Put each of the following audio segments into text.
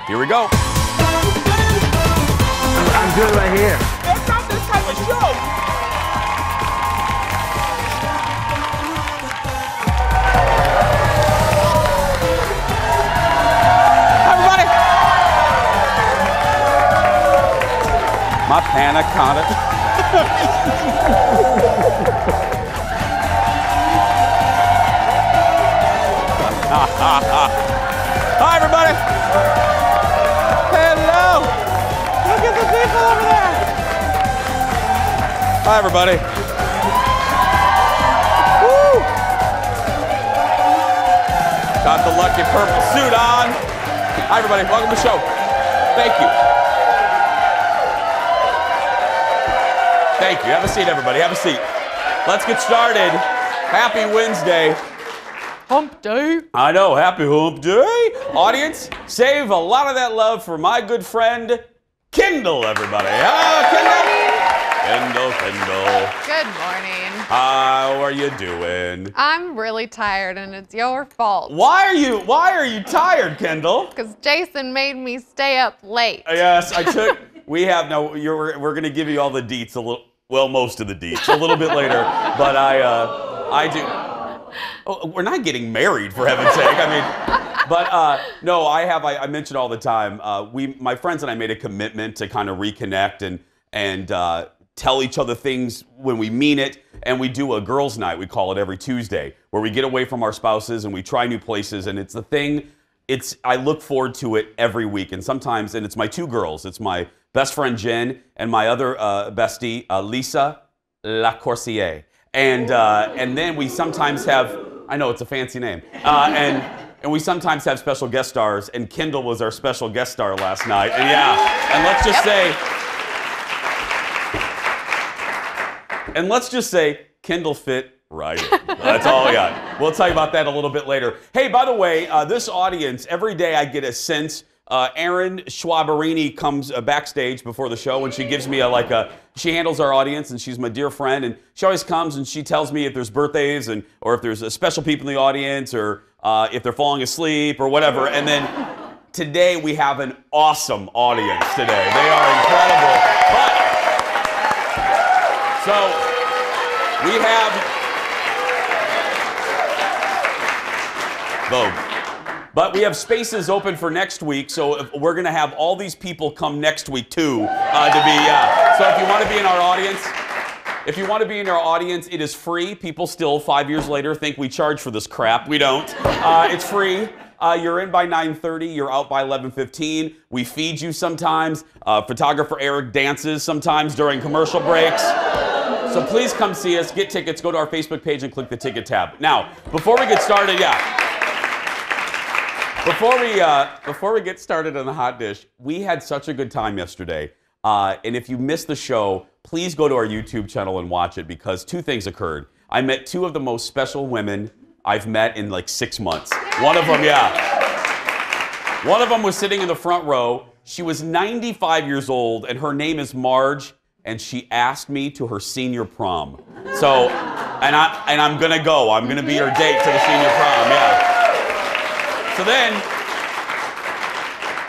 Here we go. I'm good right here. That's not this type of show. Everybody. My panna cotta. Hi, everybody. Hello. Look at the people over there. Hi, everybody. Woo. Got the lucky purple suit on. Hi, everybody. Welcome to the show. Thank you. Thank you. Have a seat, everybody. Have a seat. Let's get started. Happy Wednesday. Hump day. I know, happy hump day. Audience, save a lot of that love for my good friend, Kendall, everybody. Kendall. Good morning. How are you doing? I'm really tired and it's your fault. Why are you tired, Kendall? Because Jason made me stay up late. Yes, we're gonna give you all the deets most of the deets a little bit later, but I do. Oh, we're not getting married, for heaven's sake. I mean, but no, I mention all the time. My friends and I made a commitment to kind of reconnect and tell each other things when we mean it. And we do a girls' night. We call it every Tuesday, where we get away from our spouses and we try new places. And it's the thing. I look forward to it every week. And sometimes, and it's my two girls. It's my best friend Jen and my other bestie Lisa Lacourcier. And then we sometimes have. I know, it's a fancy name. And we sometimes have special guest stars, and Kendall was our special guest star last night. And let's just say, Kendall fit right in. That's all we got. We'll tell you about that a little bit later. Hey, by the way, this audience, every day I get a sense. Erin Schwaberini comes backstage before the show, and she gives me she handles our audience, and she's my dear friend, and she always comes and she tells me if there's birthdays or if there's special people in the audience or if they're falling asleep or whatever. And then today we have an awesome audience today. They are incredible. We have But we have spaces open for next week, so we're going to have all these people come next week too. So if you want to be in our audience, it is free. People still 5 years later think we charge for this crap. We don't. It's free. You're in by 9:30. You're out by 11:15. We feed you sometimes. Photographer Eric dances sometimes during commercial breaks. So please come see us. Get tickets. Go to our Facebook page and click the ticket tab. Now, before we get started, Before we get started on the hot dish, we had such a good time yesterday. And if you missed the show, please go to our YouTube channel and watch it because two things occurred. I met two of the most special women I've met in like 6 months. One of them was sitting in the front row. She was 95 years old and her name is Marge, and she asked me to her senior prom. So, and I'm gonna go. I'm gonna be her date to the senior prom, yeah. So then,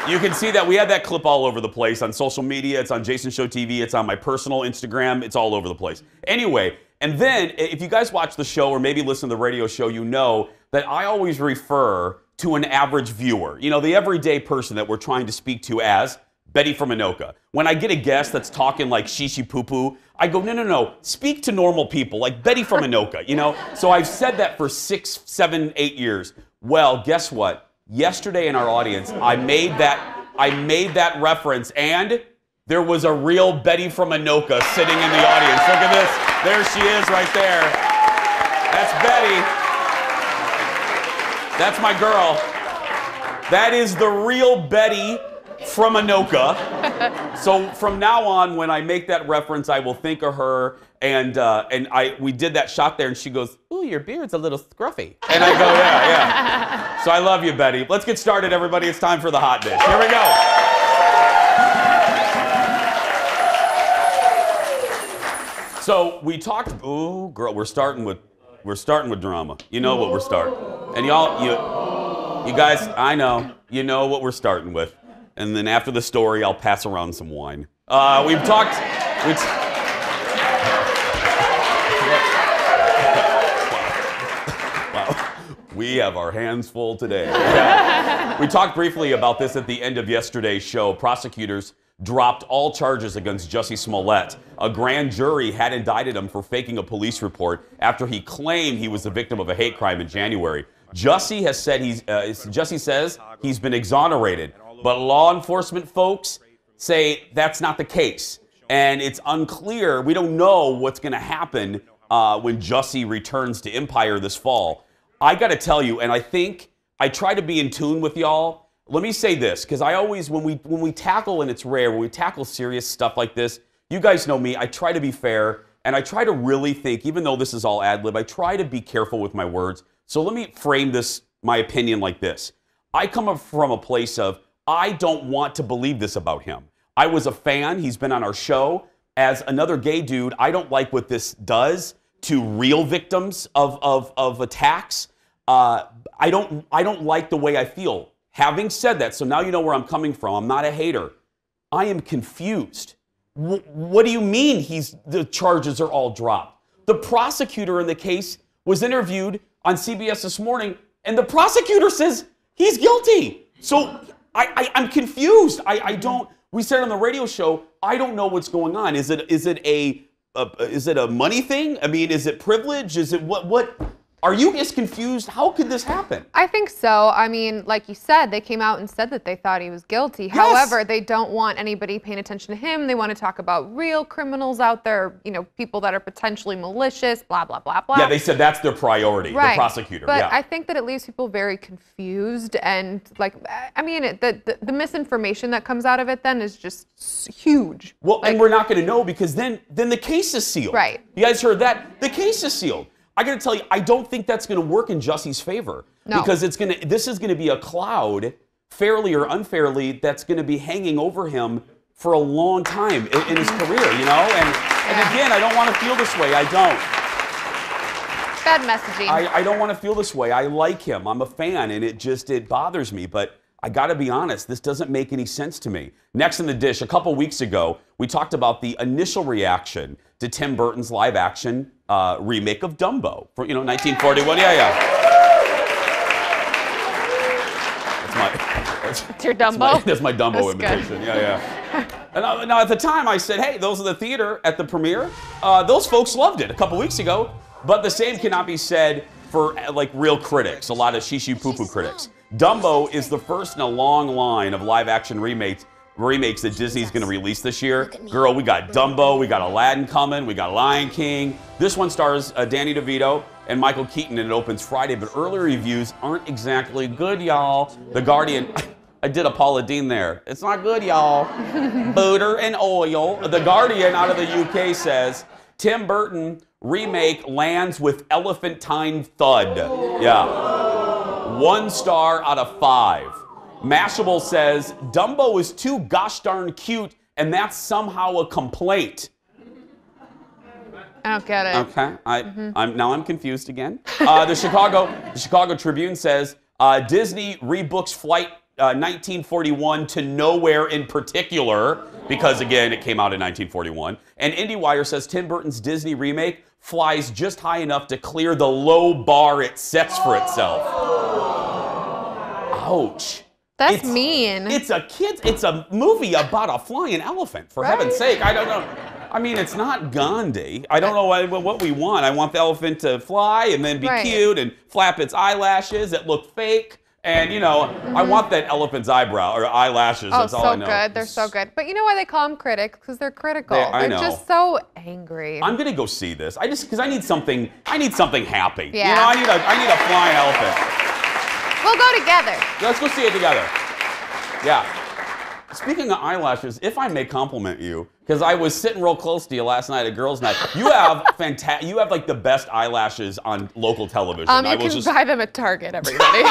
you can see that we had that clip all over the place on social media. It's on Jason Show TV. It's on my personal Instagram. It's all over the place. Anyway, and then if you guys watch the show or maybe listen to the radio show, you know that I always refer to an average viewer. You know, the everyday person that we're trying to speak to as Betty from Anoka. When I get a guest that's talking like shishi poo poo, I go, no, speak to normal people like Betty from Anoka, you know? So I've said that for 6, 7, 8 years. Well, guess what? Yesterday in our audience, I made that reference, and there was a real Betty from Anoka sitting in the audience. Look at this. There she is right there. That's Betty. That's my girl. That is the real Betty from Anoka. So from now on, when I make that reference, I will think of her. And we did that shot there, and she goes, "Ooh, your beard's a little scruffy." And I go, yeah. So I love you, Betty. Let's get started, everybody. It's time for the hot dish. Here we go. So we talked. Ooh, girl, we're starting with drama. You know what we're starting, and you guys, I know, you know what we're starting with. And then after the story, I'll pass around some wine. We've talked... We have our hands full today. We talked briefly about this at the end of yesterday's show. Prosecutors dropped all charges against Jussie Smollett. A grand jury had indicted him for faking a police report after he claimed he was the victim of a hate crime in January. Jussie says he's been exonerated, but law enforcement folks say that's not the case. And it's unclear. We don't know what's going to happen when Jussie returns to Empire this fall. I got to tell you, and I think I try to be in tune with y'all. Let me say this, because I always, when we tackle, and it's rare, when we tackle serious stuff like this, you guys know me, I try to be fair, and I try to really think, even though this is all ad-lib, I try to be careful with my words. So let me frame this, my opinion like this. I come up from a place of, I don't want to believe this about him. I was a fan, he's been on our show. As another gay dude, I don't like what this does to real victims of attacks. I don't like the way I feel. Having said that, so now you know where I'm coming from. I'm not a hater. I am confused. What do you mean the charges are all dropped? The prosecutor in the case was interviewed on CBS this morning, and the prosecutor says he's guilty. So I'm confused. We said on the radio show, I don't know what's going on. Is it a money thing? I mean, is it privilege? Is it what? Are you as confused? How could this happen? I think so. I mean, like you said, they came out and said that they thought he was guilty. Yes. However, they don't want anybody paying attention to him. They want to talk about real criminals out there, you know, people that are potentially malicious, blah, blah, blah, blah. Yeah, they said that's their priority, right. The prosecutor. But yeah. I think that it leaves people very confused. And, like, I mean, the misinformation that comes out of it then is just huge. Well, and we're not going to know because then the case is sealed. Right. You guys heard that? The case is sealed. I got to tell you, I don't think that's going to work in Jussie's favor. No. Because this is going to be a cloud, fairly or unfairly, that's going to be hanging over him for a long time in his career, you know? And again, I don't want to feel this way. I don't. Bad messaging. I don't want to feel this way. I like him. I'm a fan, and it bothers me. But I got to be honest, this doesn't make any sense to me. Next in the dish, a couple weeks ago, we talked about the initial reaction to Tim Burton's live-action remake of Dumbo, for 1941. Yeah. It's your Dumbo. That's my Dumbo imitation. Good. Yeah. And now at the time, I said, hey, those in the theater at the premiere, those folks loved it a couple weeks ago. But the same cannot be said for like real critics, a lot of shishi poo-poo critics. Dumbo is the first in a long line of live-action remakes that Disney's going to release this year. Girl, we got Dumbo, we got Aladdin coming, we got Lion King. This one stars Danny DeVito and Michael Keaton, and it opens Friday, but early reviews aren't exactly good, y'all. The Guardian, I did a Paula Deen there. It's not good, y'all. Butter and oil. The Guardian out of the UK says, Tim Burton remake lands with elephantine thud. Yeah. 1 star out of 5. Mashable says, Dumbo is too gosh darn cute, and that's somehow a complaint. I don't get it. Okay, I'm confused again. The Chicago Tribune says, Disney rebooks flight 1941 to nowhere in particular, because again, it came out in 1941. And IndieWire says Tim Burton's Disney remake flies just high enough to clear the low bar it sets for itself. Ouch. That's mean. It's a movie about a flying elephant, for heaven's sake. I don't know. I mean, it's not Gandhi. I don't know what we want. I want the elephant to fly and then be cute and flap its eyelashes that look fake. And, I want that elephant's eyebrow or eyelashes. Oh, that's all I know. So good. They're so good. But you know why they call them critics? Because they're critical. I know. They're just so angry. I'm going to go see this. Because I need something happy. Yeah. I need a flying elephant. We'll go together. Let's go see it together. Yeah. Speaking of eyelashes, if I may compliment you, because I was sitting real close to you last night at girls' night, you have like the best eyelashes on local television. You can buy them at Target, everybody.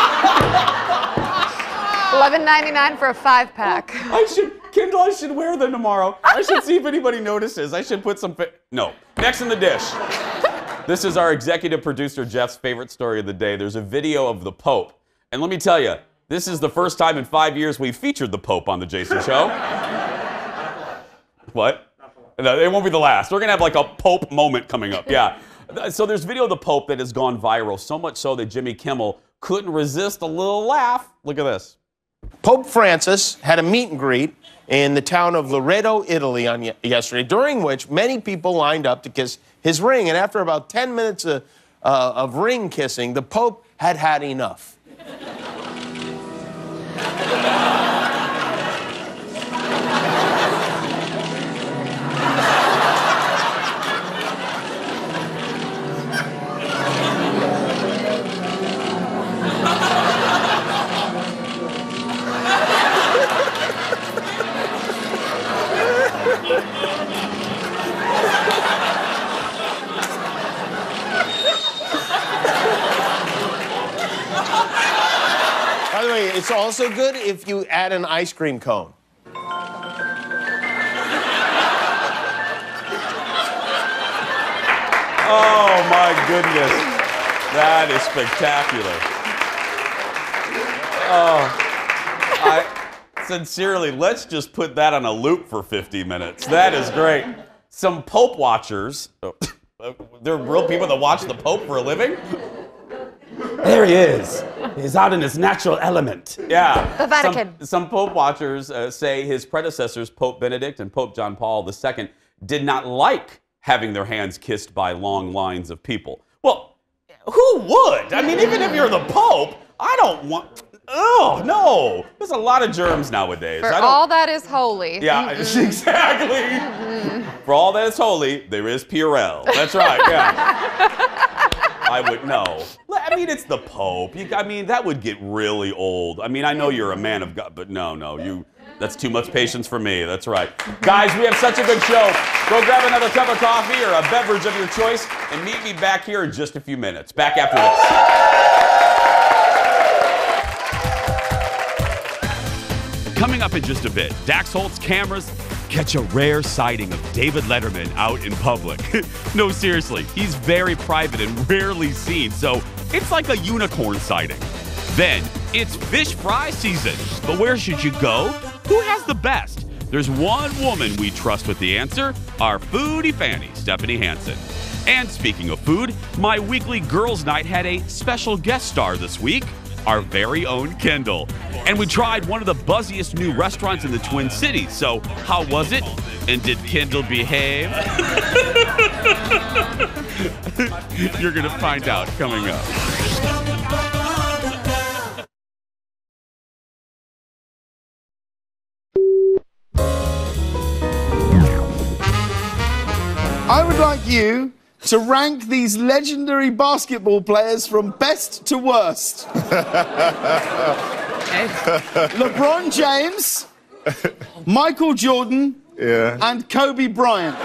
$11.99 for a 5-pack. Kendall, I should wear them tomorrow. I should see if anybody notices. I should put some. No. Next in the dish. This is our executive producer Jeff's favorite story of the day. There's a video of the Pope. And let me tell you, This is the first time in 5 years we've featured the Pope on the Jason Show. What? No, it won't be the last. We're going to have like a Pope moment coming up. Yeah. So there's video of the Pope that has gone viral, so much so that Jimmy Kimmel couldn't resist a little laugh. Look at this. Pope Francis had a meet and greet in the town of Loreto, Italy on yesterday, during which many people lined up to kiss his ring. And after about 10 minutes of ring kissing, the Pope had had enough. By the way, it's also good if you add an ice cream cone. Oh my goodness. That is spectacular. Sincerely, let's just put that on a loop for 50 minutes. That is great. Some Pope watchers, there are real people that watch the Pope for a living? There he is. He's out in his natural element. Yeah. The Vatican. Some Pope watchers say his predecessors, Pope Benedict and Pope John Paul II, did not like having their hands kissed by long lines of people. Well, who would? I mean, even if you're the Pope, I don't want... Oh, no. There's a lot of germs nowadays. For all that is holy. Yeah, exactly. For all that is holy, there is Purell. That's right, yeah. I would know. I mean, it's the Pope. I mean, that would get really old. I mean, I know you're a man of God, but no, that's too much patience for me. That's right. Guys, we have such a good show. Go grab another cup of coffee or a beverage of your choice and meet me back here in just a few minutes. Back after this. Coming up in just a bit, Dax Holt's cameras catch a rare sighting of David Letterman out in public. No, seriously, he's very private and rarely seen, so it's like a unicorn sighting. Then, it's fish fry season, but where should you go? Who has the best? There's one woman we trust with the answer, our foodie fanny, Stephanie Hansen. And speaking of food, my weekly girls' night had a special guest star this week, our very own Kendall. And we tried one of the buzziest new restaurants in the Twin Cities. So how was it? And did Kendall behave? You're going to find out coming up. I would like you to rank these legendary basketball players from best to worst. LeBron James, Michael Jordan, and Kobe Bryant.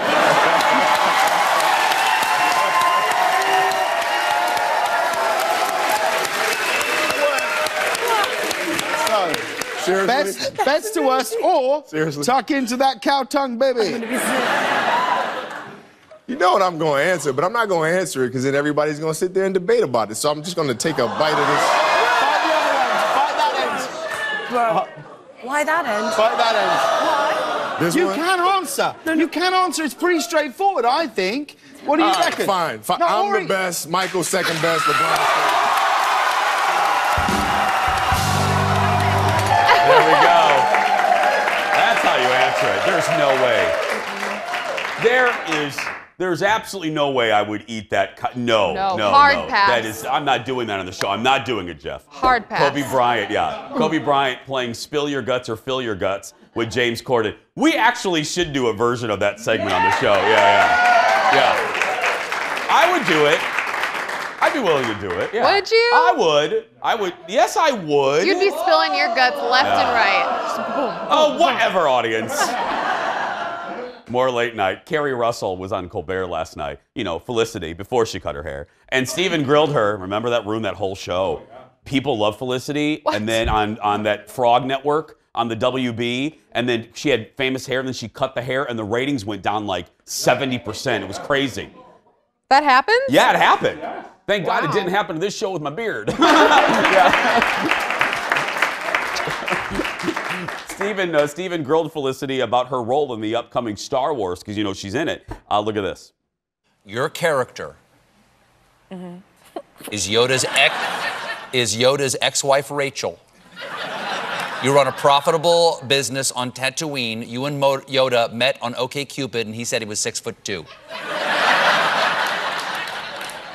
So, best to worst, or tuck into that cow tongue, baby. You know what I'm going to answer, but I'm not going to answer it because then everybody's going to sit there and debate about it. So I'm just going to take a bite of this. Bite the other end. Bite that end. Why that end? Bite that end. This You one? can answer. You can answer. It's pretty straightforward, I think. What do you reckon? Fine. No, I'm Ori- the best. Michael's second best. LeBron's third. There we go. That's how you answer it. There's no way. There's absolutely no way I would eat that. No. Hard pass. That is, I'm not doing that on the show. I'm not doing it, Jeff. Hard pass. Kobe Bryant, yeah. Kobe Bryant playing Spill Your Guts or Fill Your Guts with James Corden. We actually should do a version of that segment on the show. Yeah. I would do it. I'd be willing to do it. Yeah. Would you? I would. Yes, I would. You'd be spilling your guts left and right. Just boom. Oh, whatever, audience. More late night. Carrie Russell was on Colbert last night. You know, Felicity, before she cut her hair. And Steven grilled her. Remember that room, that whole show? People love Felicity. What? And then on that Frog Network, on the WB, and then she had famous hair, and then she cut the hair, and the ratings went down like 70%. It was crazy. That happens? Yeah, it happened. Thank God it didn't happen to this show with my beard. Yeah. Steven grilled Felicity about her role in the upcoming Star Wars because, you know, she's in it. Look at this. Your character is Yoda's ex-wife Rachel. You run a profitable business on Tatooine. You and Yoda met on OkCupid, and he said he was 6'2".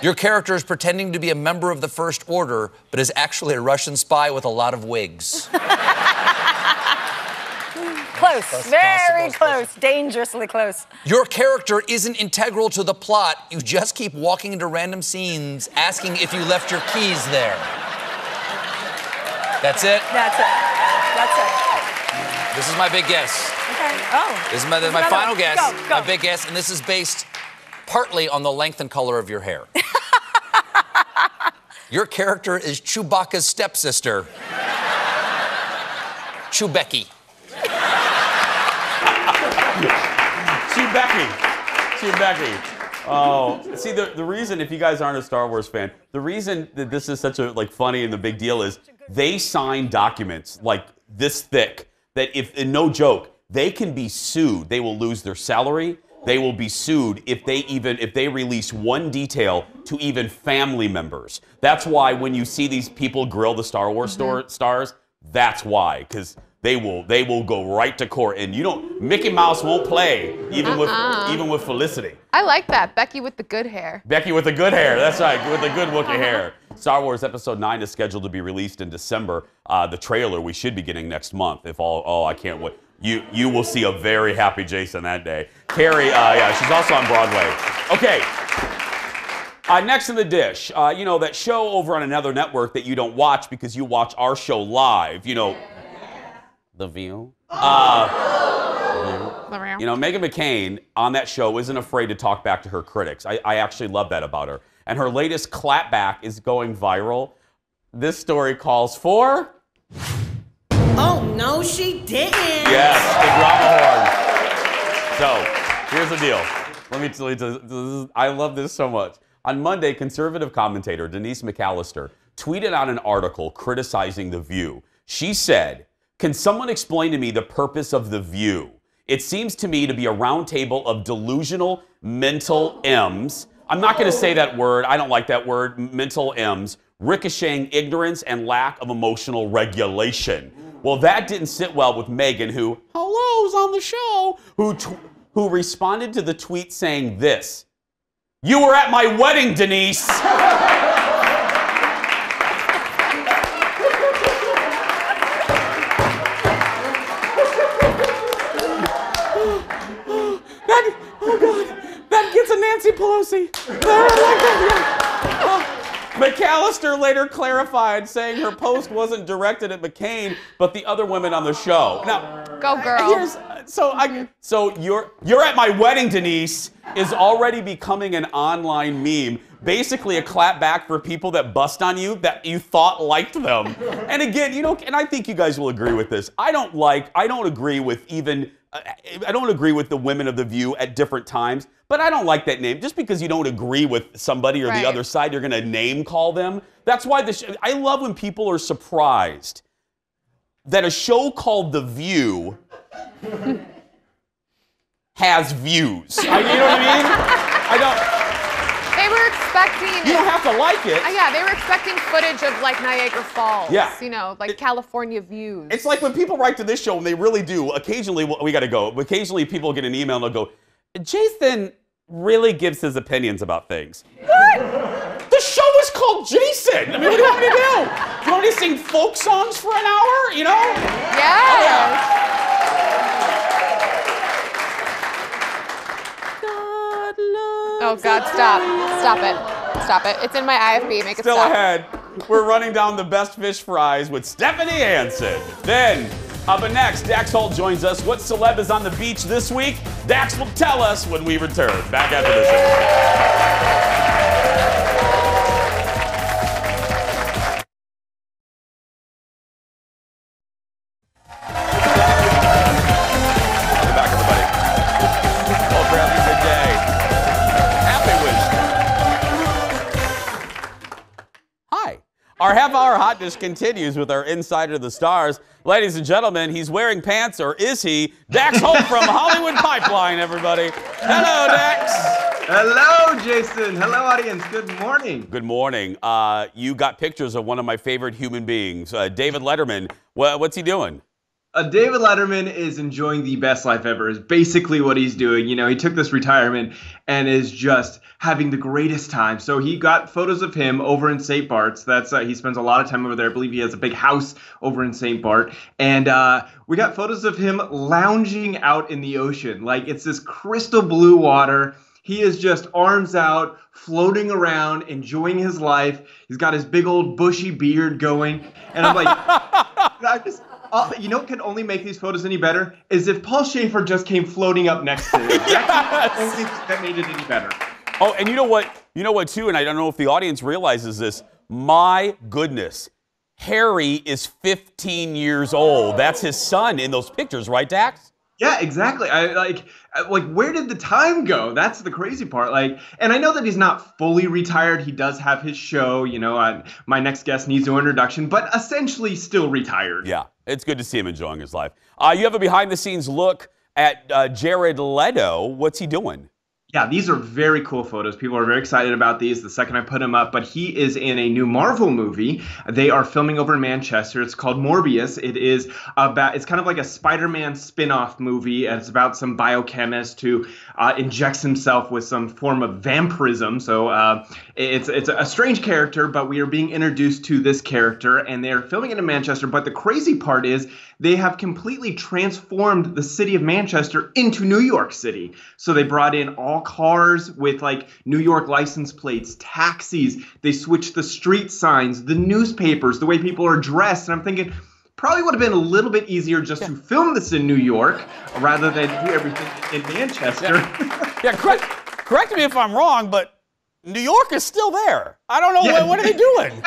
Your character is pretending to be a member of the First Order, but is actually a Russian spy with a lot of wigs. Close. Very close. Dangerously close. Your character isn't integral to the plot. You just keep walking into random scenes asking if you left your keys there. That's it? That's it. That's it. This is my big guess. Okay. Oh. This is my final guess. Go. My big guess, and this is based partly on the length and color of your hair. Your character is Chewbacca's stepsister, Chewbecky. Chewbecky. Oh, see, the reason, if you guys aren't a Star Wars fan, the reason that this is such a funny and the big deal is they sign documents like this thick that and no joke, they can be sued. They will lose their salary. They will be sued if they release one detail to even family members. That's why when you see these people grill the Star Wars stars, that's why, because they will go right to court, and Mickey Mouse won't play even with Felicity. I like that. Becky with the good hair. Becky with the good hair. That's right, with the good Wookiee hair. Star Wars Episode 9 is scheduled to be released in December. The trailer we should be getting next month. I can't wait. You will see a very happy Jason that day. Carrie, she's also on Broadway. Okay. Next in the dish, that show over on another network that you don't watch because you watch our show live. The View. Meghan McCain on that show isn't afraid to talk back to her critics. I actually love that about her. And her latest clapback is going viral. This story calls for... Oh, no, she didn't. Yes, the drama horn. So, here's the deal. Let me tell you, I love this so much. On Monday, conservative commentator Denise McAllister tweeted out an article criticizing The View. She said, "Can someone explain to me the purpose of The View? It seems to me to be a roundtable of delusional mental M's." I'm not going to say that word. I don't like that word, mental M's, ricocheting ignorance and lack of emotional regulation. Well, that didn't sit well with Meghan, who, hello's on the show, who responded to the tweet saying this: "You were at my wedding, Denise." That gets a Nancy Pelosi. McAllister later clarified, saying her post wasn't directed at McCain, but the other women on the show. Now, go girl. So you're at my wedding, Denise, is already becoming an online meme. Basically a clap back for people that bust on you that you thought liked them. And again, and I think you guys will agree with this. I don't agree with the women of The View at different times, but I don't like that name. Just because you don't agree with somebody or the other side, you're going to name call them. That's why I love when people are surprised that a show called The View has views. You know what I mean? They were expecting... You don't have to like it. Yeah, they were expecting footage of, Niagara Falls. Yeah. California views. It's like when people write to this show, and they really do. Occasionally, we got to go. Occasionally, people get an email, and they'll go, "Jason really gives his opinions about things." What? The show is called Jason. I mean, what do you want me to do? Do you want me to sing folk songs for an hour, Yes. Oh, God, stop. Stop it. Stop it. It's in my IFB. Make it Still stop. ahead. We're running down the best fish fries with Stephanie Hansen. Then, up next, Dax Holt joins us. What celeb is on the beach this week? Dax will tell us when we return. Back after this. Welcome back, everybody. Hope you're having a good day. Happy Wednesday. Hi. Our half-hour our hotness continues with our Insider of the Stars. Ladies and gentlemen, he's wearing pants, or is he? Dax Holt from Hollywood Pipeline, everybody. Hello, Dax. Hello, Jason. Hello, audience. Good morning. Good morning. You got pictures of one of my favorite human beings, David Letterman. What's he doing? David Letterman is enjoying the best life ever, is basically what he's doing. You know, he took this retirement and is just having the greatest time. So he got photos of him over in St. Bart's. That's he spends a lot of time over there. I believe he has a big house over in St. Bart. And we got photos of him lounging out in the ocean. Like, it's this crystal blue water. He is just arms out, floating around, enjoying his life. He's got his big old bushy beard going. And I'm like, you know what can only make these photos any better is if Paul Schaefer just came floating up next to him. That's the only thing that made it any better. Oh, and you know what? You know what, too? And I don't know if the audience realizes this. My goodness. Harry is 15 years old. That's his son in those pictures, right, Dax? Yeah, exactly. Like, where did the time go? That's the crazy part. Like, and I know that he's not fully retired. He does have his show. You know, my next guest needs no introduction, but essentially still retired. Yeah, it's good to see him enjoying his life. You have a behind-the-scenes look at Jared Leto. What's he doing? Yeah, these are very cool photos. People are very excited about these the second I put them up. But he is in a new Marvel movie. They are filming over in Manchester. It's called Morbius. It's kind of like a Spider-Man spin-off movie. And it's about some biochemist who injects himself with some form of vampirism. So it's a strange character, but we are being introduced to this character. And they're filming it in Manchester. But the crazy part is they have completely transformed the city of Manchester into New York City. So they brought in all cars with like New York license plates, taxis. They switched the street signs, the newspapers, the way people are dressed. And I'm thinking, probably would have been a little bit easier just to film this in New York rather than do everything in Manchester. Yeah, correct me if I'm wrong, but New York is still there. I don't know, what are they doing?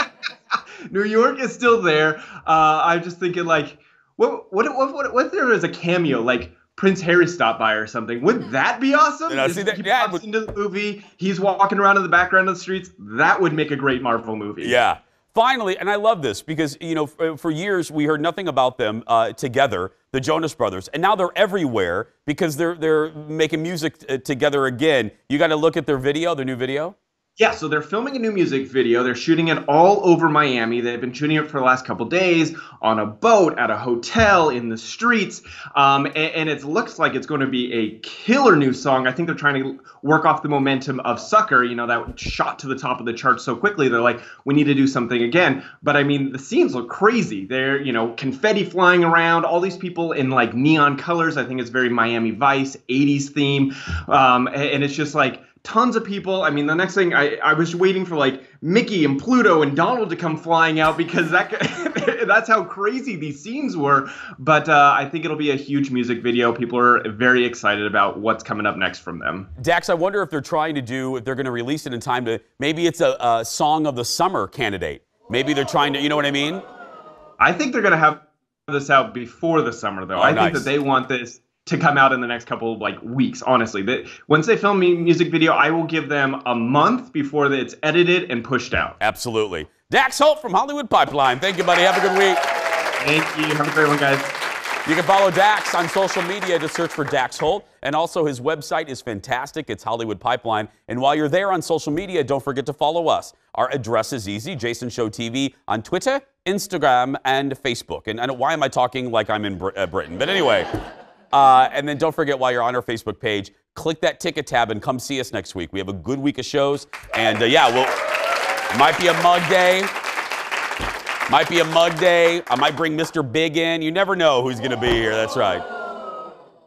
New York is still there. I'm just thinking, like, what if there was a cameo, like Prince Harry stopped by or something? Wouldn't that be awesome? You know, see that, he pops into the movie, he's walking around in the background of the streets. That would make a great Marvel movie. Yeah. Finally, and I love this because, you know, for years we heard nothing about them together, the Jonas Brothers, and now they're everywhere because they're making music together again. You got to look at their new video. Yeah, so they're filming a new music video. They're shooting it all over Miami. They've been shooting it for the last couple days on a boat, at a hotel, in the streets. And it looks like it's going to be a killer new song. I think they're trying to work off the momentum of Sucker, you know, that shot to the top of the charts so quickly. They're like, we need to do something again. But I mean, the scenes look crazy. They're, you know, confetti flying around, all these people in like neon colors. I think it's very Miami Vice, 80s theme. And it's just like, tons of people. I mean, the next thing, I was waiting for like Mickey and Pluto and Donald to come flying out because that's how crazy these scenes were. But I think it'll be a huge music video. People are very excited about what's coming up next from them. Dax, I wonder if they're trying to if they're going to release it in time to, maybe it's a song of the summer candidate. Maybe they're trying to, you know what I mean? I think they're going to have this out before the summer, though. I think that they want this to come out in the next couple of like weeks, honestly. Once they film a music video, I will give them a month before it's edited and pushed out. Absolutely. Dax Holt from Hollywood Pipeline. Thank you, buddy. Have a good week. Thank you. Have a great one, guys. You can follow Dax on social media. Just search for Dax Holt. And also his website is fantastic. It's Hollywood Pipeline. And while you're there on social media, don't forget to follow us. Our address is easy, Jason Show TV on Twitter, Instagram, and Facebook. And why am I talking like I'm in Britain? But anyway. And then don't forget, while you're on our Facebook page, click that ticket tab and come see us next week. We have a good week of shows. And might be a mug day. Might be a mug day. I might bring Mr. Big in. You never know who's going to be here. That's right.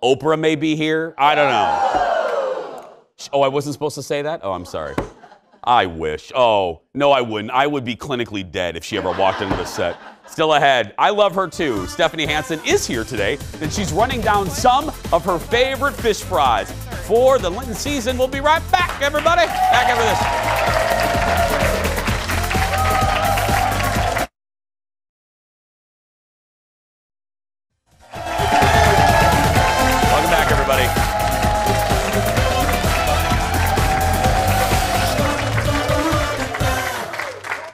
Oprah may be here. I don't know. Oh, I wasn't supposed to say that? Oh, I'm sorry. I wish. Oh, no, I wouldn't. I would be clinically dead if she ever walked into the set. Still ahead. I love her too. Stephanie Hansen is here today, and she's running down some of her favorite fish fries for the Lenten season. We'll be right back, everybody. Back after this. Welcome back, everybody.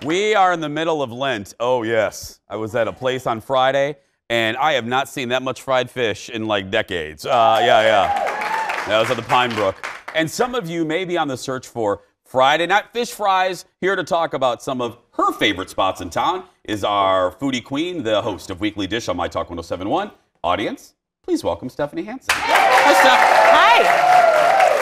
We We are in the middle of Lent. Oh, yes. I was at a place on Friday, and I have not seen that much fried fish in like decades. Yeah. That was at the Pine Brook. And some of you may be on the search for Friday night fish fries. Here to talk about some of her favorite spots in town is our foodie queen, the host of Weekly Dish on My Talk 1071. Audience, please welcome Stephanie Hansen. Hi, Steph. Hi.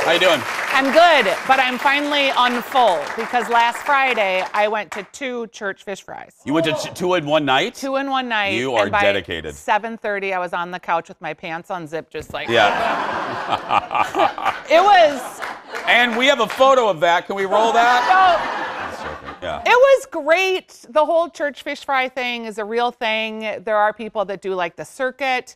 How you doing? I'm good, but I'm finally on full because last Friday I went to 2 church fish fries. You went to 2 in one night? 2 in one night. You are and by dedicated. 7:30, I was on the couch with my pants unzipped, just like. Yeah. It was. And we have a photo of that. Can we roll that? Yeah. It was great. The whole church fish fry thing is a real thing. There are people that do like the circuit.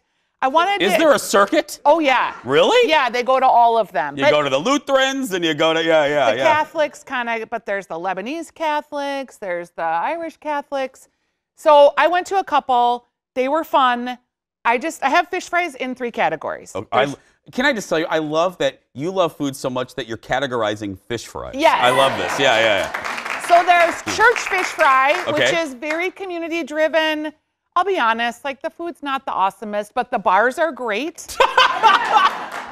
Is there a circuit? Oh, yeah. Really? Yeah, they go to all of them. You go to the Lutherans and you go to, The Catholics kind of, but there's the Lebanese Catholics, there's the Irish Catholics. So I went to a couple. They were fun. I have fish fries in 3 categories. Okay. Can I just tell you, I love that you love food so much that you're categorizing fish fries. Yes. I love this. Yeah. So there's church fish fry, Okay. which is very community driven. I'll be honest, like the food's not the awesomest, but the bars are great.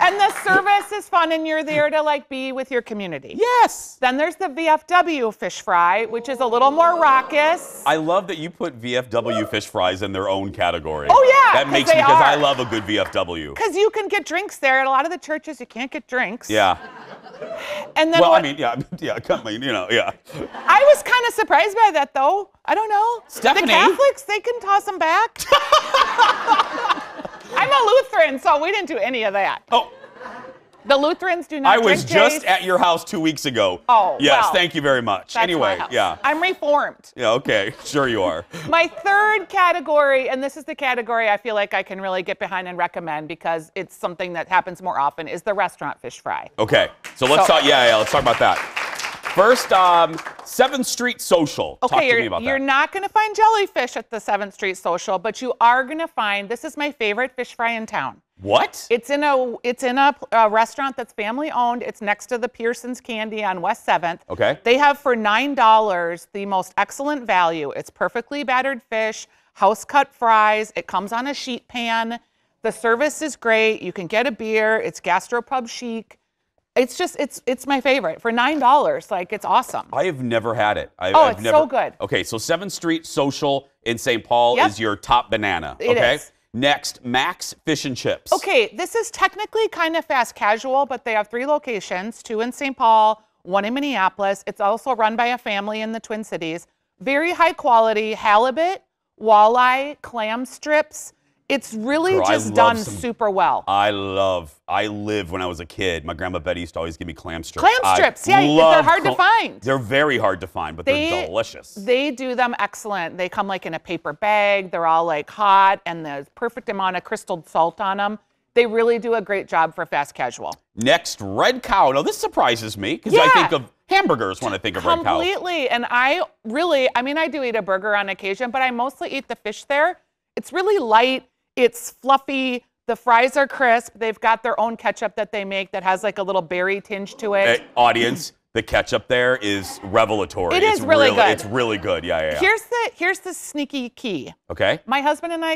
And the service is fun and you're there to like be with your community. Yes. Then there's the VFW fish fry, which is a little more raucous. I love that you put VFW fish fries in their own category. Oh, yeah, That makes me, because I love a good VFW. Because you can get drinks there. At a lot of the churches, you can't get drinks. Yeah. And then Well, what, yeah, yeah. I was kind of surprised by that, though. I don't know. Stephanie? The Catholics, they can toss them back. I'm a Lutheran, so we didn't do any of that. Oh. The Lutherans do not I was drink just Jace. at your house 2 weeks ago. Oh, yes, well, thank you very much. That's Anyway, my house. yeah. I'm reformed. Yeah, okay, sure you are. My third category, and this is the category I feel like I can really get behind and recommend because it's something that happens more often, is the restaurant fish fry. Okay, so let's talk. Yeah, let's talk about that. First, 7th Street Social. Okay, Talk to me about you're that. not going to find jellyfish at the 7th Street Social, but you are going to find, this is my favorite fish fry in town. What? It's in a restaurant that's family owned. It's next to the Pearson's Candy on West 7th. Okay. They have for $9 the most excellent value. It's perfectly battered fish, house cut fries. It comes on a sheet pan. The service is great. You can get a beer. It's gastropub chic. It's just, it's my favorite. For $9, like, it's awesome. I have never had it. It's so good. Okay, so 7th Street Social in St. Paul is your top banana. It okay. is. Next, Max Fish and Chips. Okay, this is technically kind of fast casual, but they have 3 locations, 2 in St. Paul, 1 in Minneapolis. It's also run by a family in the Twin Cities. Very high quality halibut, walleye, clam strips. It's really just done super well. I lived when I was a kid. My grandma Betty used to always give me clam strips. Clam strips, yeah, they're hard to find. They're very hard to find, but they're delicious. They do them excellent. They come like in a paper bag. They're all like hot and there's perfect amount of crystalled salt on them. They really do a great job for fast casual. Next, Red Cow. Now this surprises me because I think of hamburgers when I think of Red Cow. Completely, and I do eat a burger on occasion, but I mostly eat the fish there. It's really light. It's fluffy. The fries are crisp. They've got their own ketchup that they make that has like a little berry tinge to it. Hey, audience, the ketchup there is revelatory. It's really good. It's really good. Yeah. Here's the sneaky key. Okay. My husband and I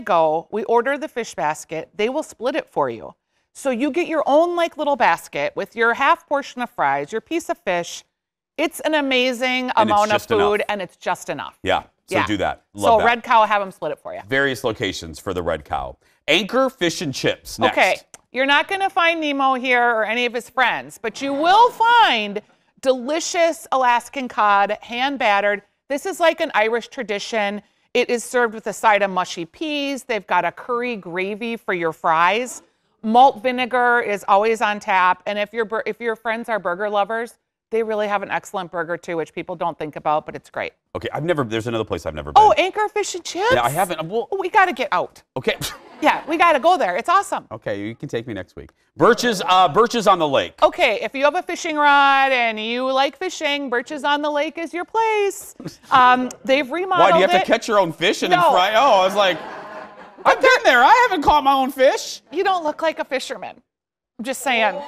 we order the fish basket. They will split it for you. So you get your own like little basket with your half portion of fries, your piece of fish. It's an amazing amount of food and it's just enough. Yeah. So do that. Love that. Red Cow, have them split it for you. Various locations for the Red Cow. Anchor Fish and Chips next. Okay, you're not going to find Nemo here or any of his friends, but you will find delicious Alaskan cod, hand battered. This is like an Irish tradition. It is served with a side of mushy peas. They've got a curry gravy for your fries. Malt vinegar is always on tap. And if your friends are burger lovers, they really have an excellent burger too, which people don't think about, but it's great. Okay, there's another place I've never been. Oh, Anchor Fish and Chips? Yeah, I haven't. Well, we got to get out. Okay. Yeah, we got to go there. It's awesome. Okay, you can take me next week. Birch's on the Lake. Okay, if you have a fishing rod and you like fishing, Birch's on the Lake is your place. They've remodeled it. Why, do you have to catch your own fish and then fry? Oh, I was like, I've been there. I haven't caught my own fish. You don't look like a fisherman. I'm just saying.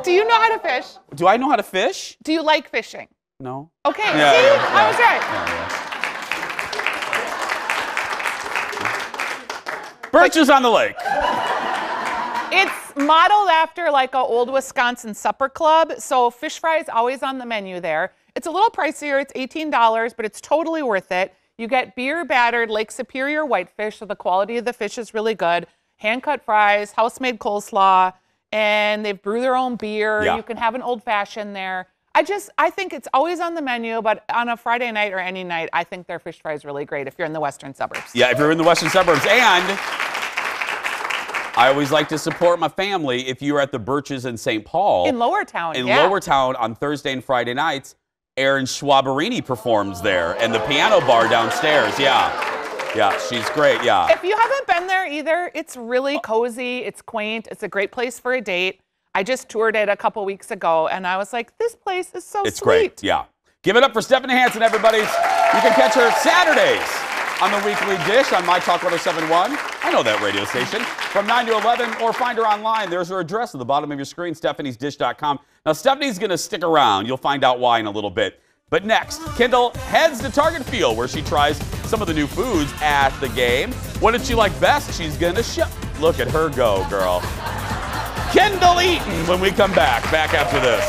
Do you know how to fish? Do I know how to fish? Do you like fishing? No. Okay, Yeah, see? yeah. I was right. Yeah. Birches on the Lake. It's modeled after like an old Wisconsin supper club, so fish fry is always on the menu there. It's a little pricier, it's $18, but it's totally worth it. You get beer-battered Lake Superior whitefish, so the quality of the fish is really good. Hand-cut fries, house-made coleslaw, and they brew their own beer. Yeah. You can have an old-fashioned there. I think it's always on the menu, but on a Friday night or any night, I think their fish fry is really great if you're in the western suburbs. Yeah, if you're in the western suburbs. And I always like to support my family. If you're at the Birches in St. Paul. In Lower Town, In yeah. Lower Town on Thursday and Friday nights, Erin Schwaberini performs there. And the piano bar downstairs, yeah. Yeah, she's great, yeah. If you haven't been there either, it's really cozy, it's quaint, it's a great place for a date. I just toured it a couple weeks ago, and I was like, this place is so It's sweet. great, yeah. Give it up for Stephanie Hansen, everybody. You can catch her Saturdays on the Weekly Dish on My Talk 1071. I know that radio station. From 9 to 11, or find her online. There's her address at the bottom of your screen, stephaniesdish.com. Now, Stephanie's going to stick around. You'll find out why in a little bit. But next, Kendall heads to Target Field, where she tries some of the new foods at the game. What did she like best? She's going to show. Look at her go, girl. Kendall Eaton when we come back after this.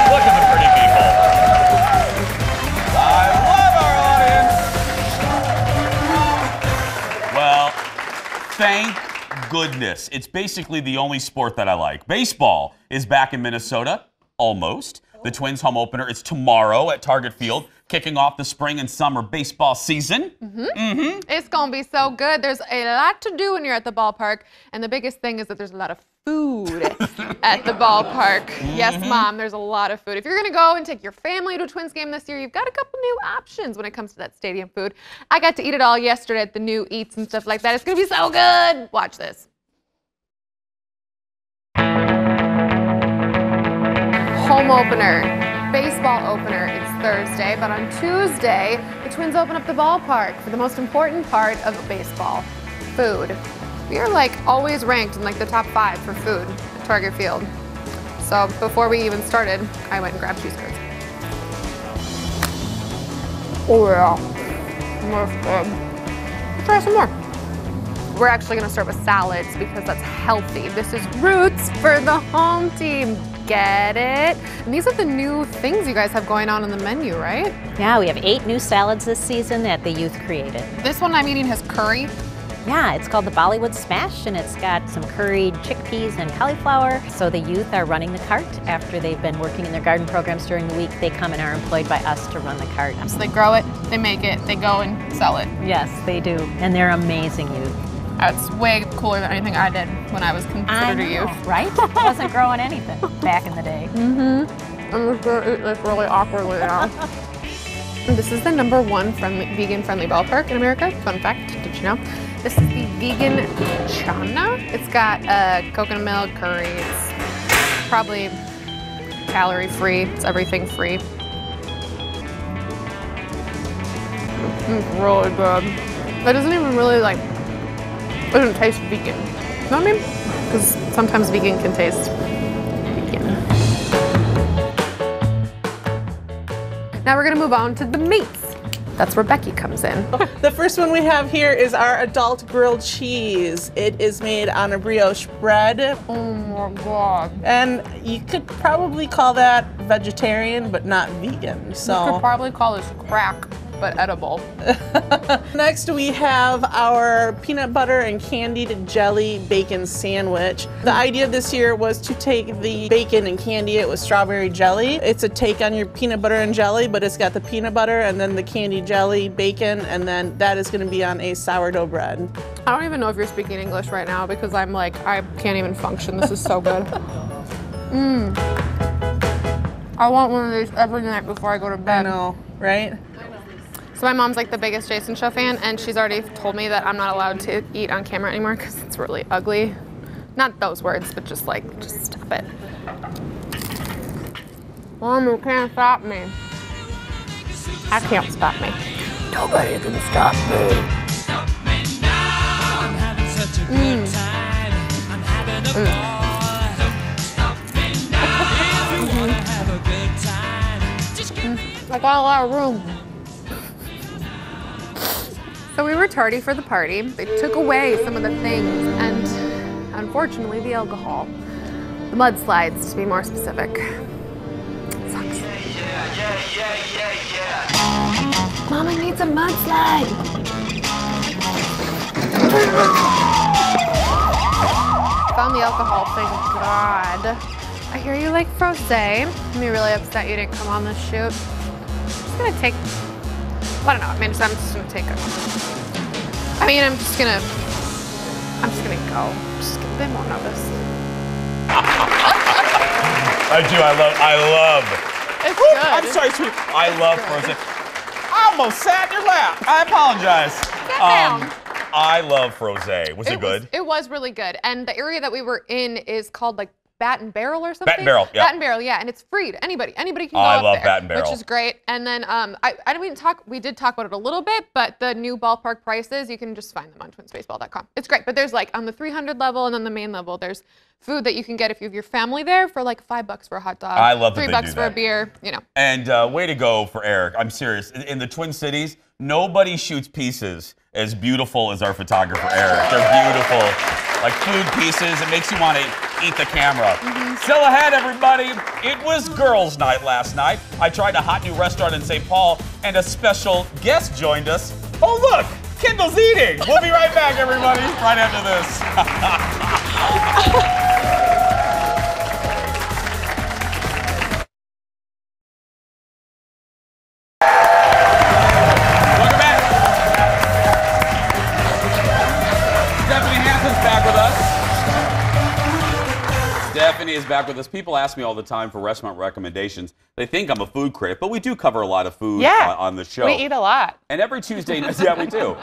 Look at the pretty people. I love our audience. Well, thank goodness. It's basically the only sport that I like. Baseball is back in Minnesota, almost. The Twins home opener is tomorrow at Target Field, kicking off the spring and summer baseball season. It's going to be so good. There's a lot to do when you're at the ballpark. And the biggest thing is that there's a lot of food at the ballpark. Yes, Mom, there's a lot of food. If you're going to go and take your family to a Twins game this year, you've got a couple new options when it comes to that stadium food. I got to eat it all yesterday at the new Eats and stuff like that. It's going to be so good. Watch this. Home opener, baseball opener, it's Thursday, but on Tuesday, the Twins open up the ballpark for the most important part of baseball, food. We are like always ranked in like the top 5 for food at Target Field. So before we even started, I went and grabbed cheese curds. Oh yeah, that's good. Let's try some more. We're actually gonna start with salads because that's healthy. This is roots for the home team. Get it? And these are the new things you guys have going on the menu, right? Yeah, we have 8 new salads this season that the youth created. This one I'm eating has curry. Yeah, it's called the Bollywood Smash, and it's got some curried chickpeas and cauliflower. So the youth are running the cart after they've been working in their garden programs during the week. They come and are employed by us to run the cart. So they grow it, they make it, they go and sell it. Yes, they do, and they're amazing youth. That's way cooler than anything I did when I was considered a youth. Right? Wasn't growing anything back in the day. I'm just gonna eat this really awkwardly now. This is the #1 vegan-friendly ballpark in America. Fun fact, did you know? This is the vegan chana. It's got coconut milk, curry. It's probably calorie-free. It's everything free. It's really good. It doesn't even really like. It doesn't taste vegan. You know what I mean? Because sometimes vegan can taste vegan. Now we're gonna move on to the meats. That's where Becky comes in. The first one we have here is our adult grilled cheese. It is made on a brioche bread. Oh my God. And you could probably call that vegetarian, but not vegan. So You could probably call this crack, but edible. Next we have our peanut butter and candied jelly bacon sandwich. The idea this year was to take the bacon and candy it with strawberry jelly. It's a take on your peanut butter and jelly, but it's got the peanut butter and then the candy jelly bacon, and then that is gonna be on a sourdough bread. I don't even know if you're speaking English right now because I'm like, I can't even function. This is so good. I want one of these every night before I go to bed. I know, right? So my mom's like the biggest Jason Show fan, and she's already told me that I'm not allowed to eat on camera anymore because it's really ugly. Not those words, but just like, just stop it. Mom, you can't stop me. I can't stop me. Nobody can stop me. bought a lot of room. So we were tardy for the party. They took away some of the things and, unfortunately, the alcohol. The mudslides, to be more specific. Sucks. Mama needs a mudslide. Found the alcohol, thank God. I hear you like frosé. I'm really upset you didn't come on this shoot. I'm just gonna take, I don't know, I'm just gonna take it. I'm just gonna go. They won't notice. I do, I love. It's good. I'm sorry, sweet. I love frosé. I almost sat in your lap. I apologize. I love frosé. Was it good? It was really good. And the area that we were in is called like Bat and Barrel or something? Bat and Barrel, yeah. Bat and Barrel, yeah, and it's free to anybody. Anybody can go I up love there, Bat and Barrel. which is great. And then we did talk about it a little bit, but the new ballpark prices, you can just find them on twinsbaseball.com. It's great, but there's like on the 300 level and then the main level, there's food that you can get if you have your family there for like $5 for a hot dog. I love that they $3 do for that. a beer, you know. And way to go for Eric. I'm serious. In the Twin Cities, nobody shoots pieces as beautiful as our photographer Eric. They're beautiful, like food pieces. It makes you want to eat the camera. Still ahead, everybody. It was girls' night last night. I tried a hot new restaurant in St. Paul, and a special guest joined us. Oh, look, Kendall's eating. We'll be right back, everybody, right after this. Stephanie is back with us. People ask me all the time for restaurant recommendations. They think I'm a food critic, but we do cover a lot of food on the show. We eat a lot. And every Tuesday night, yeah, we do.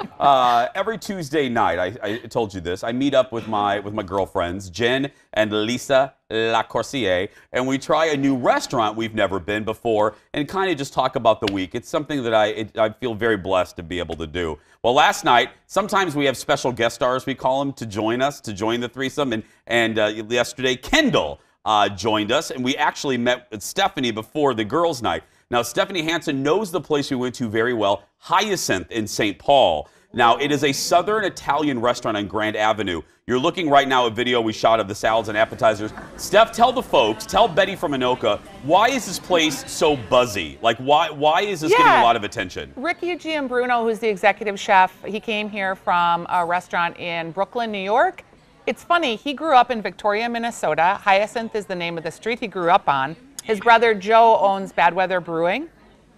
Every Tuesday night, I told you this, I meet up with my girlfriends, Jen and Lisa Lacourcier, and we try a new restaurant we've never been before and kind of just talk about the week. It's something that I feel very blessed to be able to do. Well, last night, sometimes we have special guest stars, we call them, to join us, to join the threesome. And yesterday, Kendall joined us, and we actually met with Stephanie before the girls' night. Now, Stephanie Hansen knows the place we went to very well, Hyacinth in St. Paul. Now, it is a Southern Italian restaurant on Grand Avenue. You're looking right now at video we shot of the salads and appetizers. Steph, tell the folks, tell Betty from Anoka, why is this place so buzzy? Like, why is this getting a lot of attention? Ricky Giambruno, who's the executive chef, he came here from a restaurant in Brooklyn, New York. It's funny, he grew up in Victoria, Minnesota. Hyacinth is the name of the street he grew up on. His brother Joe owns Bad Weather Brewing.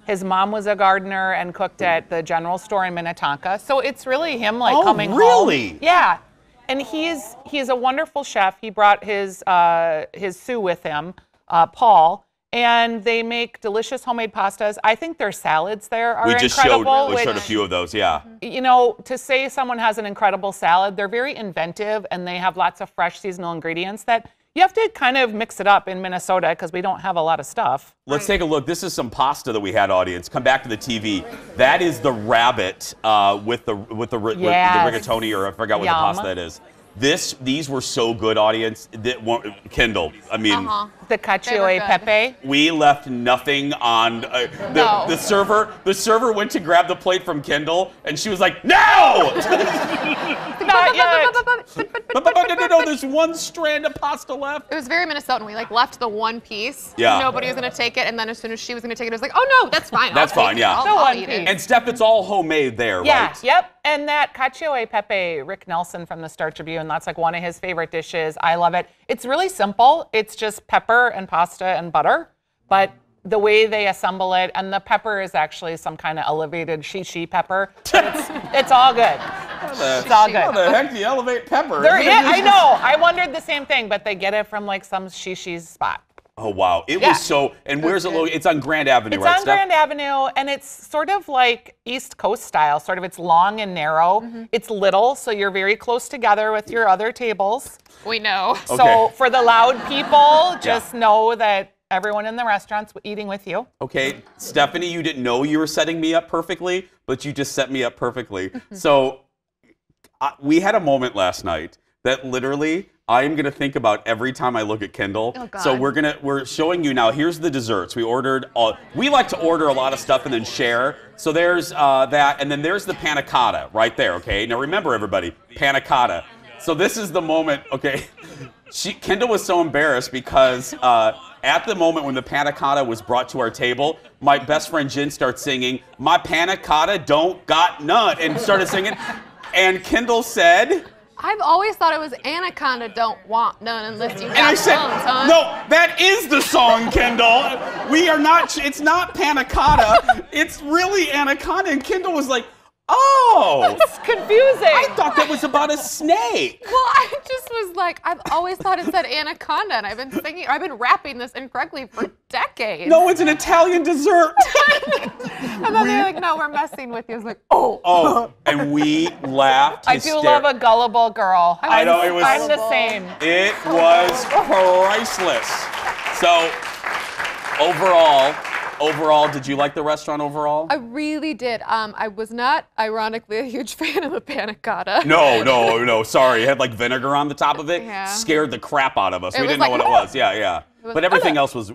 His mom was a gardener and cooked at the general store in Minnetonka. So it's really him coming home. Really? Yeah. And he's a wonderful chef. He brought his sous with him, Paul, and they make delicious homemade pastas. I think their salads there are incredible. We showed a few of those, yeah. You know, to say someone has an incredible salad, they're very inventive and they have lots of fresh seasonal ingredients that you have to kind of mix it up in Minnesota because we don't have a lot of stuff. Let's take a look. This is some pasta that we had, audience. Come back to the TV. That is the rabbit with the rigatoni, or I forgot what the pasta that is. These were so good, audience. Kendall, I mean, the cacio e pepe. We left nothing on the server. The server went to grab the plate from Kendall, and she was like, "No, not yet." No, there's one strand of pasta left. It was very Minnesotan. We left the one piece. Yeah. Nobody was gonna take it, and then as soon as she was gonna take it, it was like, "Oh no, that's fine. That's fine. Yeah. I'll eat it." And Steph, it's all homemade there, right? Yep. And that cacio e pepe, Rick Nelson from the Star Tribune, that's like one of his favorite dishes. I love it. It's really simple. It's just pepper and pasta and butter, but the way they assemble it, and the pepper is actually some kind of elevated shishi pepper. It's all good. It's all good. How the heck do you elevate pepper? I know. I wondered the same thing, but they get it from like some shishi's spot. Oh, wow. It was so, and where's it located? It's on Grand Avenue, right, It's on Grand Avenue, and it's sort of like East Coast style, sort of. It's long and narrow. It's little, so you're very close together with your other tables. We know. So for the loud people, just know that everyone in the restaurant's eating with you. Okay, Stephanie, you didn't know you were setting me up perfectly, but you just set me up perfectly. So we had a moment last night that literally I'm gonna think about every time I look at Kendall. Oh, God. So we're showing you now. Here's the desserts. We like to order a lot of stuff and then share. So there's that, and then there's the panna cotta right there. Okay. Now remember, everybody, panna cotta. So this is the moment. Okay. Kendall was so embarrassed because at the moment when the panna cotta was brought to our table, my best friend Jen starts singing, "My panna cotta don't got none," and started singing. And Kendall said, I've always thought it was Anaconda don't want none unless you got and I said, bones, huh? no, that is the song, Kendall. We are not, it's not panna cotta. It's really Anaconda. And Kendall was like, oh. It's confusing. I thought that was about a snake. Well, I just was like, I've always thought it said Anaconda, and I've been rapping this incorrectly for decades. No, it's an Italian dessert. And then they're like, no, we're messing with you. I was like, oh. Oh, and we laughed. I do love a gullible girl. I know, it was. I'm the same. It was priceless. So, overall, did you like the restaurant overall? I really did. I was not, ironically, a huge fan of the panna cotta. No. Sorry, it had like vinegar on the top of it. Yeah. Scared the crap out of us. We was didn't know like, what it was. Yeah. But everything else was.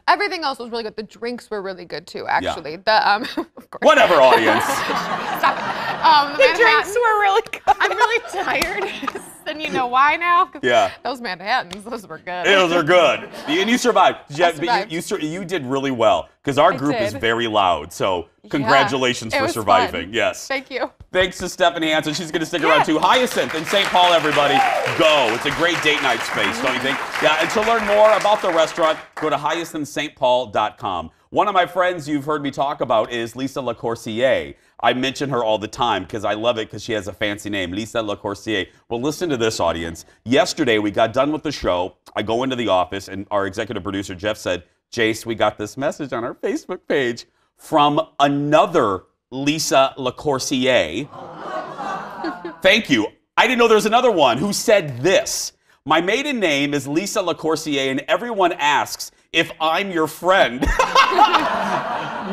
Everything else was really good. The drinks were really good too, actually. Yeah. Of course. Whatever, audience. Stop it. The drinks were really good. I'm really tired. And you know why now? 'Cause Yeah. those Manhattans, those were good. Those are good. And you survived. survived. You did really well because our group is did. very loud. So congratulations it for was surviving. fun. Yes. Thank you. Thanks to Stephanie Hansen. She's going to stick around too. Hyacinth in St. Paul, everybody. Go. It's a great date night space, don't you think? Yeah, and to learn more about the restaurant, go to hyacinthstpaul.com. One of my friends you've heard me talk about is Lisa LaCourcier. I mention her all the time because I love it because she has a fancy name, Lisa LaCourcier. Well, listen to this, audience. Yesterday, we got done with the show. I go into the office, and our executive producer, Jeff, said, Jace, we got this message on our Facebook page from another Lisa LaCourcier. Thank you. I didn't know there was another one who said this. My maiden name is Lisa LaCourcier, and everyone asks if I'm your friend.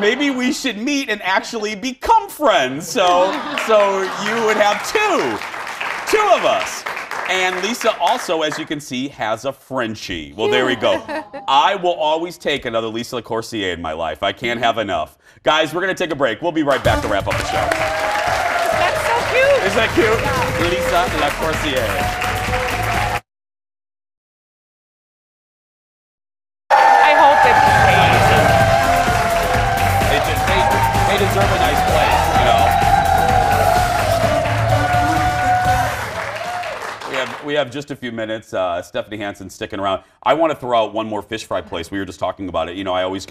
Maybe we should meet and actually become friends. So you would have two of us. And Lisa also, as you can see, has a Frenchie. Well, there we go. I will always take another Lisa LaCourcier in my life. I can't have enough. Guys, we're going to take a break. We'll be right back to wrap up the show. That's so cute. Isn't that cute? Lisa LaCourcier. I hope it They deserve a nice place, you know. We have just a few minutes. Stephanie Hansen sticking around. I want to throw out one more fish fry place. We were just talking about it. You know, I always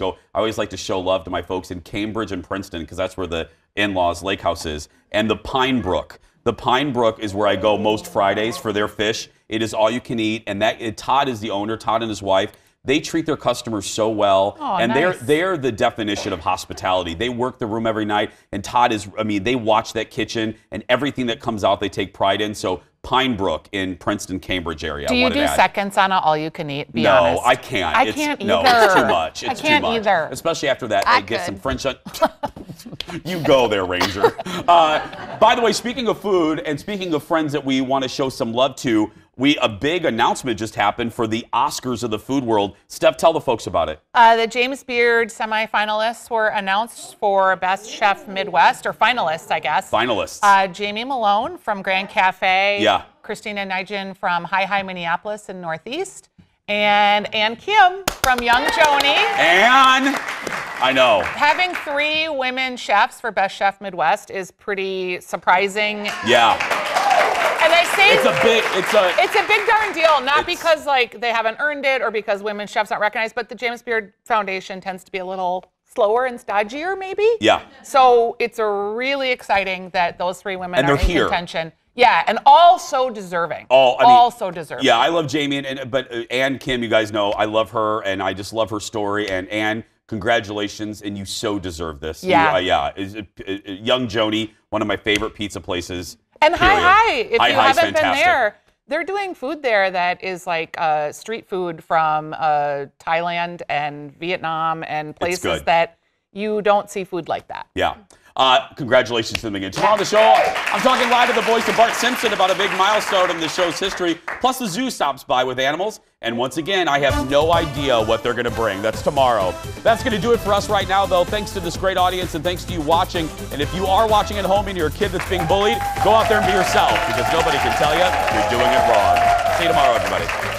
like to show love to my folks in Cambridge and Princeton because that's where the in-laws lake house is. And the Pine Brook. The Pine Brook is where I go most Fridays for their fish. It is all you can eat. And Todd is the owner, Todd and his wife. They treat their customers so well, and nice. they're the definition of hospitality. They work the room every night, and Todd is, they watch that kitchen, and everything that comes out they take pride in. So Pine Brook in Princeton, Cambridge area. Do you do seconds on an all-you-can-eat? Be no, honest. I can't. I can't either. No, it's too much. It's I can't too much. either. Especially after that, I get could. some French. You go there, Ranger. By the way, speaking of food and speaking of friends that we want to show some love to, a big announcement just happened for the Oscars of the food world. Steph, tell the folks about it. The James Beard semifinalists were announced for Best Chef Midwest, or finalists, I guess. Finalists. Jamie Malone from Grand Cafe. Yeah. Christina Nijin from Hi Minneapolis in Northeast. And Ann Kim from Young Joni. And I know. Having 3 women chefs for Best Chef Midwest is pretty surprising. Yeah. And I say it's a big darn deal, not because they haven't earned it or because women chefs aren't recognized, but the James Beard Foundation tends to be a little slower and stodgier, maybe. Yeah. So it's really exciting that those 3 women And are they're in here. contention. Yeah, and all so deserving. All so deserving. Yeah, I love Jamie, but Ann Kim, you guys know, I love her, and I just love her story. And Ann, congratulations, and you so deserve this. Yeah. Young Joni, one of my favorite pizza places. And period. Hi, if you haven't been fantastic. there, they're doing food there that is like street food from Thailand and Vietnam and places that you don't see food like that. Yeah. Congratulations to them again. Tomorrow on the show, I'm talking live to the voice of Bart Simpson about a big milestone in the show's history. Plus, the zoo stops by with animals. And once again, I have no idea what they're going to bring. That's tomorrow. That's going to do it for us right now, though. Thanks to this great audience and thanks to you watching. And if you are watching at home and you're a kid that's being bullied, go out there and be yourself because nobody can tell you you're doing it wrong. See you tomorrow, everybody.